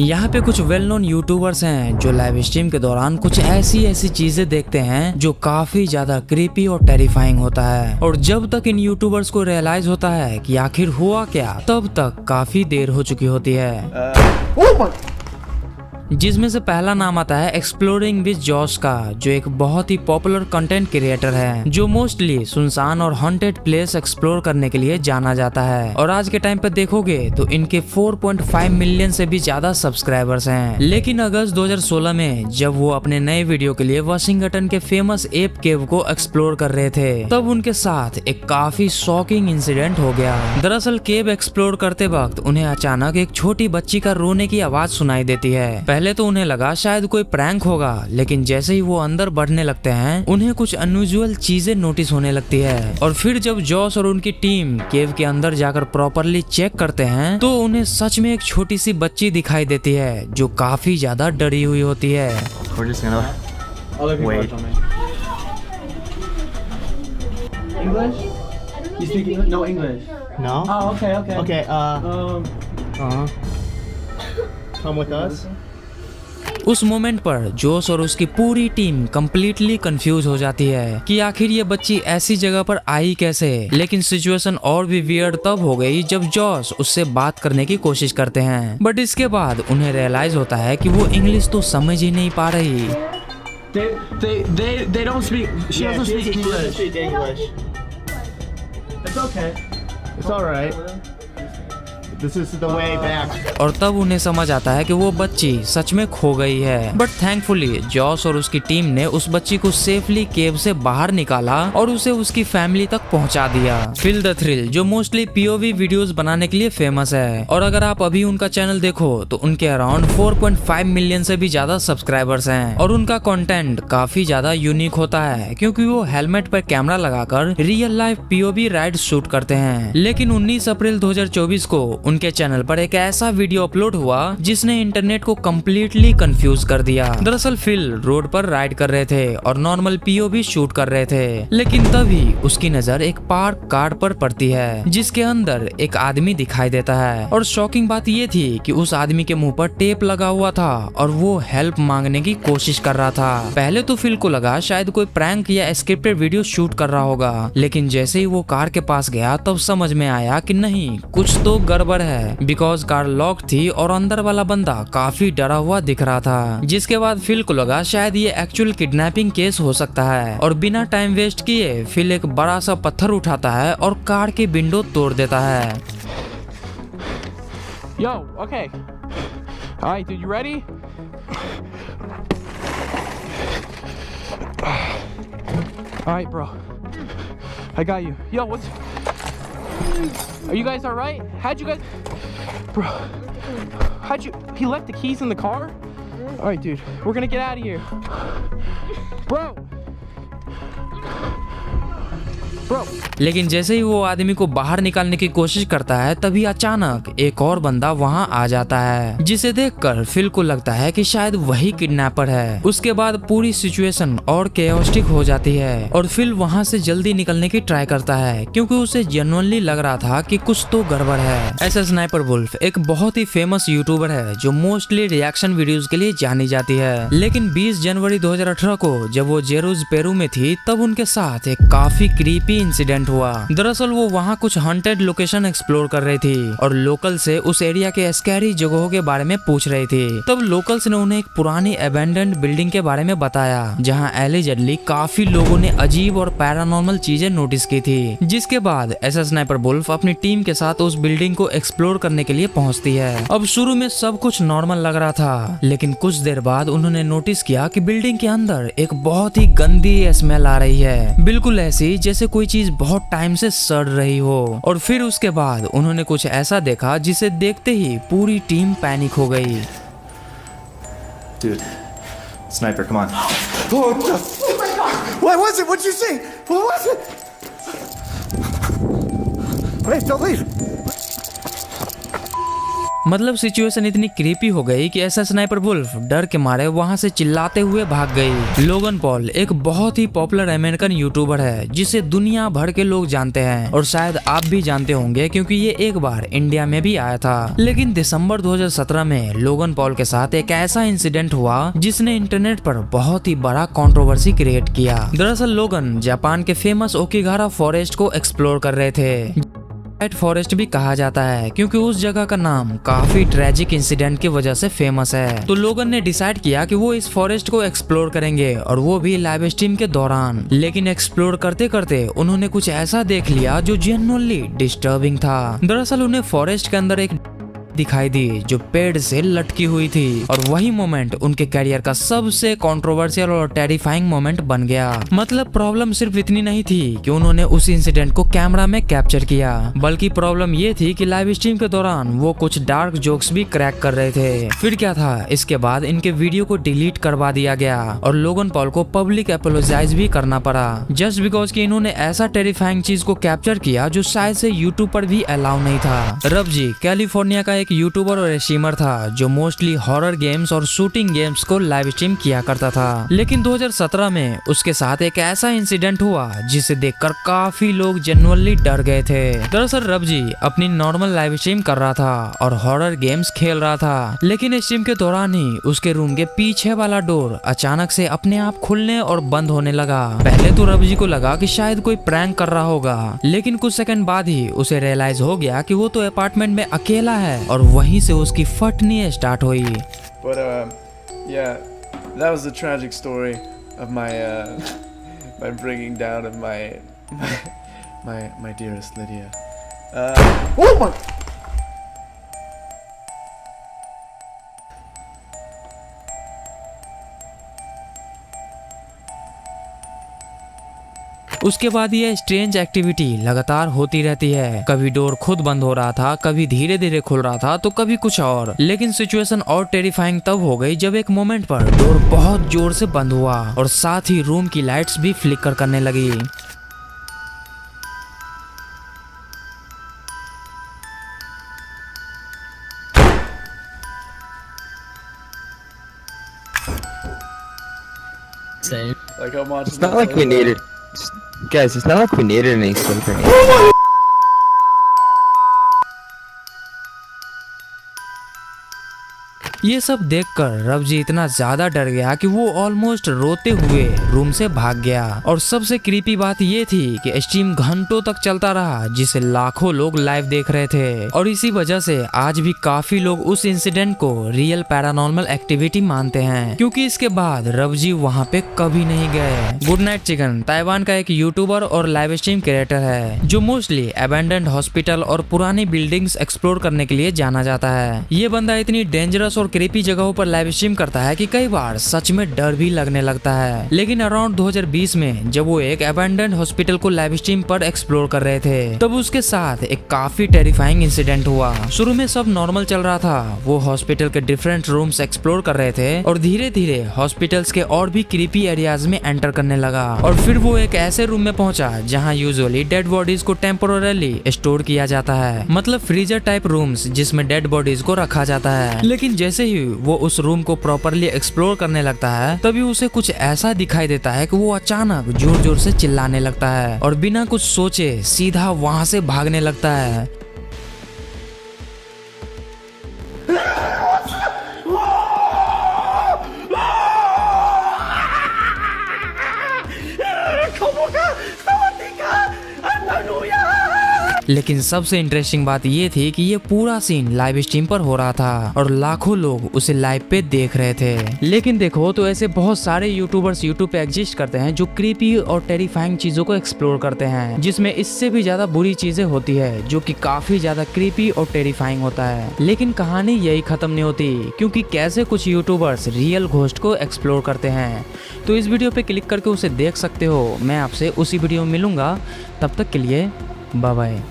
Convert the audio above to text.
यहाँ पे कुछ वेल नोन यूट्यूबर्स हैं जो लाइव स्ट्रीम के दौरान कुछ ऐसी चीजें देखते हैं जो काफी ज्यादा क्रीपी और टेरिफाइंग होता है। और जब तक इन यूट्यूबर्स को रियलाइज होता है कि आखिर हुआ क्या, तब तक काफी देर हो चुकी होती है। जिसमें से पहला नाम आता है एक्सप्लोरिंग विद जॉस का, जो एक बहुत ही पॉपुलर कंटेंट क्रिएटर है जो मोस्टली सुनसान और हॉन्टेड प्लेस एक्सप्लोर करने के लिए जाना जाता है। और आज के टाइम पे देखोगे तो इनके 4.5 मिलियन से भी ज्यादा सब्सक्राइबर्स हैं। लेकिन अगस्त 2016 में जब वो अपने नए वीडियो के लिए वाशिंगटन के फेमस एप केव को एक्सप्लोर कर रहे थे, तब उनके साथ एक काफी शॉकिंग इंसिडेंट हो गया। दरअसल केव एक्सप्लोर करते वक्त उन्हें अचानक एक छोटी बच्ची का रोने की आवाज सुनाई देती है। पहले तो उन्हें लगा शायद कोई प्रैंक होगा, लेकिन जैसे ही वो अंदर बढ़ने लगते हैं उन्हें कुछ अनयूजुअल चीजें नोटिस होने लगती है। और फिर जब जॉस और उनकी टीम केव के अंदर जाकर प्रॉपरली चेक करते हैं तो उन्हें सच में एक छोटी सी बच्ची दिखाई देती है जो काफी ज्यादा डरी हुई होती है। English? You speak English? No English. No? Oh, okay. Okay, come with us. उस मोमेंट पर जोश और उसकी पूरी टीम कम्प्लीटली कंफ्यूज हो जाती है कि आखिर ये बच्ची ऐसी जगह पर आई कैसे। लेकिन सिचुएशन और भी वियर्ड तब हो गई जब जोश उससे बात करने की कोशिश करते हैं, बट इसके बाद उन्हें रियलाइज होता है कि वो इंग्लिश तो समझ ही नहीं पा रही। They don't speak. She doesn't speak English. Speak English. It's okay. It's all right. This is the way back. और तब उन्हें समझ आता है कि वो बच्ची सच में खो गई है। बट थैंकफुली जॉस और उसकी टीम ने उस बच्ची को सेफली केव से बाहर निकाला और उसे उसकी फैमिली तक पहुंचा दिया। फील द थ्रिल जो मोस्टली पीओवी वीडियोस बनाने के लिए फेमस है, और अगर आप अभी उनका चैनल देखो तो उनके अराउंड 4.5 मिलियन से भी ज्यादा सब्सक्राइबर्स हैं। और उनका कंटेंट काफी ज्यादा यूनिक होता है क्योंकि वो हेलमेट पर कैमरा लगाकर real life POV ride shoot करते हैं। लेकिन 19 अप्रैल 2024 को उनके चैनल पर एक ऐसा वीडियो अपलोड हुआ जिसने इंटरनेट को कम्प्लीटली कंफ्यूज कर दिया। दरअसल फिल रोड पर राइड कर रहे थे और नॉर्मल पीओवी शूट कर रहे थे, लेकिन तभी उसकी नजर एक पार्क कार पर पड़ती है जिसके अंदर एक आदमी दिखाई देता है। और शॉकिंग बात ये थी कि उस आदमी के मुंह पर टेप लगा हुआ था और वो हेल्प मांगने की कोशिश कर रहा था। पहले तो फिल को लगा शायद कोई प्रैंक या स्क्रिप्टेड वीडियो शूट कर रहा होगा, लेकिन जैसे ही वो कार के पास गया तब समझ में आया कि नहीं, कुछ तो गड़बड़ है, बिकॉज कार लॉक थी और अंदर वाला बंदा काफी डरा हुआ दिख रहा था। जिसके बाद फिल को लगा शायद ये एक्चुअल किडनैपिंग केस हो सकता है, और बिना टाइम वेस्ट किए फिल एक बड़ा सा पत्थर उठाता है और कार की विंडो तोड़ देता है। Yo, okay. All right, dude, you ready? All right, bro. I got you. Yo, what's... Are you guys all right? How'd you guys... Bro, how'd you... He left the keys in the car? All right, dude, we're gonna get out of here. Bro! लेकिन जैसे ही वो आदमी को बाहर निकालने की कोशिश करता है तभी अचानक एक और बंदा वहां आ जाता है, जिसे देखकर फिल को लगता है कि शायद वही किडनैपर है। उसके बाद पूरी सिचुएशन और केओस्टिक हो जाती है और फिल वहां से जल्दी निकलने की ट्राई करता है क्योंकि उसे जेन्युइनली लग रहा था कि कुछ तो गड़बड़ है। ऐसा स्नाइपर वुल्फ एक बहुत ही फेमस यूट्यूबर है जो मोस्टली रिएक्शन वीडियोज के लिए जानी जाती है। लेकिन 20 जनवरी 2018 को जब वो जेरूज पेरू में थी तब उनके साथ एक काफी क्रीपी इंसिडेंट हुआ। दरअसल वो वहाँ कुछ हॉन्टेड लोकेशन एक्सप्लोर कर रही थी और लोकल से उस एरिया के स्कैरी जगहों के बारे में पूछ रही थी। तब लोकल्स ने उन्हें एक पुरानी अबैंडन्ड बिल्डिंग के बारे में बताया जहाँ एलिजेडली काफी लोगों ने अजीब और पैरानॉर्मल चीजें नोटिस की थी। जिसके बाद एसए स्नाइपर वुल्फ अपनी टीम के साथ उस बिल्डिंग को एक्सप्लोर करने के लिए पहुँचती है। अब शुरू में सब कुछ नॉर्मल लग रहा था, लेकिन कुछ देर बाद उन्होंने नोटिस किया कि बिल्डिंग के अंदर एक बहुत ही गंदी स्मेल आ रही है, बिल्कुल ऐसी जैसे कोई चीज बहुत टाइम से सड़ रही हो। और फिर उसके बाद उन्होंने कुछ ऐसा देखा जिसे देखते ही पूरी टीम पैनिक हो गई। Dude, sniper, come on. What the? What was it? What'd you see? What was it? Wait, don't leave. मतलब सिचुएशन इतनी क्रीपी हो गई कि ऐसा स्नाइपर वुल्फ डर के मारे वहां से चिल्लाते हुए भाग गई। लोगन पॉल एक बहुत ही पॉपुलर अमेरिकन यूट्यूबर है जिसे दुनिया भर के लोग जानते हैं और शायद आप भी जानते होंगे क्योंकि ये एक बार इंडिया में भी आया था। लेकिन दिसंबर 2017 में लोगन पॉल के साथ एक ऐसा इंसिडेंट हुआ जिसने इंटरनेट पर बहुत ही बड़ा कंट्रोवर्सी क्रिएट किया। दरअसल लोगन जापान के फेमस ओकिगारा फॉरेस्ट को एक्सप्लोर कर रहे थे। व्हाइट फॉरेस्ट भी कहा जाता है क्योंकि उस जगह का नाम काफी ट्रेजिक इंसिडेंट की वजह से फेमस है। तो लोगन ने डिसाइड किया कि वो इस फॉरेस्ट को एक्सप्लोर करेंगे और वो भी लाइव स्ट्रीम के दौरान। लेकिन एक्सप्लोर करते करते उन्होंने कुछ ऐसा देख लिया जो जेन्युइनली डिस्टर्बिंग था। दरअसल उन्हें फॉरेस्ट के अंदर एक दिखाई दी जो पेड़ से लटकी हुई थी और वही मोमेंट उनके करियर का सबसे कंट्रोवर्शियल और टेरिफाइंग मोमेंट बन गया। मतलब प्रॉब्लम सिर्फ इतनी नहीं थी कि उन्होंने उस इंसिडेंट को कैमरा में कैप्चर किया, बल्कि प्रॉब्लम ये थी कि लाइव स्ट्रीम के दौरान वो कुछ डार्क जोक्स भी क्रैक कर रहे थे। फिर क्या था, इसके बाद इनके वीडियो को डिलीट करवा दिया गया और लोगन पॉल को पब्लिक अपोलोजाइज भी करना पड़ा जस्ट बिकॉज कि इन्होंने ऐसा टेरिफाइंग चीज को कैप्चर किया जो शायद से यूट्यूब पर भी अलाउ नहीं था। रबजी कैलिफोर्निया का एक यूट्यूबर और स्ट्रीमर था जो मोस्टली हॉरर गेम्स और शूटिंग गेम्स को लाइव स्ट्रीम किया करता था। लेकिन 2017 में उसके साथ एक ऐसा इंसिडेंट हुआ जिसे देखकर काफी लोग जेन्युइनली डर गए थे। दरअसल रबजी अपनी नॉर्मल लाइव स्ट्रीम कर रहा था और हॉरर गेम्स खेल रहा था, लेकिन स्ट्रीम के दौरान ही उसके रूम के पीछे वाला डोर अचानक से अपने आप खुलने और बंद होने लगा। पहले तो रबजी को लगा कि शायद कोई प्रैंक कर रहा होगा, लेकिन कुछ सेकंड बाद ही उसे रियलाइज हो गया कि वो तो अपार्टमेंट में अकेला है और वहीं से उसकी फटनी स्टार्ट हुई। But yeah, that was the tragic story of my my bringing down of my dearest Lydia. Oh my! उसके बाद ये स्ट्रेंज एक्टिविटी लगातार होती रहती है। कभी डोर खुद बंद हो रहा था, कभी धीरे धीरे खुल रहा था, तो कभी कुछ और। लेकिन सिचुएशन और टेरिफाइंग तब हो गई जब एक मोमेंट पर डोर बहुत जोर से बंद हुआ और साथ ही रूम की लाइट्स भी फ्लिकर करने लगी। Like I'm watching. It's not like we needed, guys. It's not like we needed any sleep or anything. ये सब देखकर रबजी इतना ज्यादा डर गया कि वो ऑलमोस्ट रोते हुए रूम से भाग गया। और सबसे क्रीपी बात ये थी कि स्ट्रीम घंटों तक चलता रहा जिसे लाखों लोग लाइव देख रहे थे और इसी वजह से आज भी काफी लोग उस इंसिडेंट को रियल पैरानॉर्मल एक्टिविटी मानते हैं, क्योंकि इसके बाद रबजी वहाँ पे कभी नहीं गए। गुड नाइट चिकन ताइवान का एक यूट्यूबर और लाइव स्ट्रीम क्रिएटर है जो मोस्टली अबैंडन्ड हॉस्पिटल और पुरानी बिल्डिंग्स एक्सप्लोर करने के लिए जाना जाता है। ये बंदा इतनी डेंजरस और क्रीपी जगहों पर लाइव स्ट्रीम करता है कि कई बार सच में डर भी लगने लगता है। लेकिन अराउंड 2020 में जब वो एक अबैंडन्ड हॉस्पिटल को लाइव स्ट्रीम पर एक्सप्लोर कर रहे थे तब उसके साथ एक काफी टेरिफाइंग इंसिडेंट हुआ। शुरू में सब नॉर्मल चल रहा था, वो हॉस्पिटल के डिफरेंट रूम्स एक्सप्लोर कर रहे थे और धीरे धीरे हॉस्पिटल्स के और भी क्रीपी एरियाज में एंटर करने लगा और फिर वो एक ऐसे रूम में पहुंचा जहां यूजुअली डेड बॉडीज को टेम्पोरली स्टोर किया जाता है, मतलब फ्रीजर टाइप रूम्स जिसमें डेड बॉडीज को रखा जाता है। लेकिन जैसे ही वो उस रूम को प्रॉपरली एक्सप्लोर करने लगता है तभी उसे कुछ ऐसा दिखाई देता है कि वो अचानक जोर जोर से चिल्लाने लगता है और बिना कुछ सोचे सीधा वहां से भागने लगता है। लेकिन सबसे इंटरेस्टिंग बात ये थी कि ये पूरा सीन लाइव स्ट्रीम पर हो रहा था और लाखों लोग उसे लाइव पे देख रहे थे। लेकिन देखो तो ऐसे बहुत सारे यूट्यूबर्स यूट्यूब पे एग्जिस्ट करते हैं जो क्रीपी और टेरिफाइंग चीजों को एक्सप्लोर करते हैं, जिसमें इससे भी ज्यादा बुरी चीजें होती है जो कि काफी ज्यादा क्रीपी और टेरिफाइंग होता है। लेकिन कहानी यही खत्म नहीं होती, क्योंकि कैसे कुछ यूट्यूबर्स रियल घोस्ट को एक्सप्लोर करते हैं। तो इस वीडियो पे क्लिक करके उसे देख सकते हो। मैं आपसे उसी वीडियो में मिलूंगा, तब तक के लिए बाय बाय।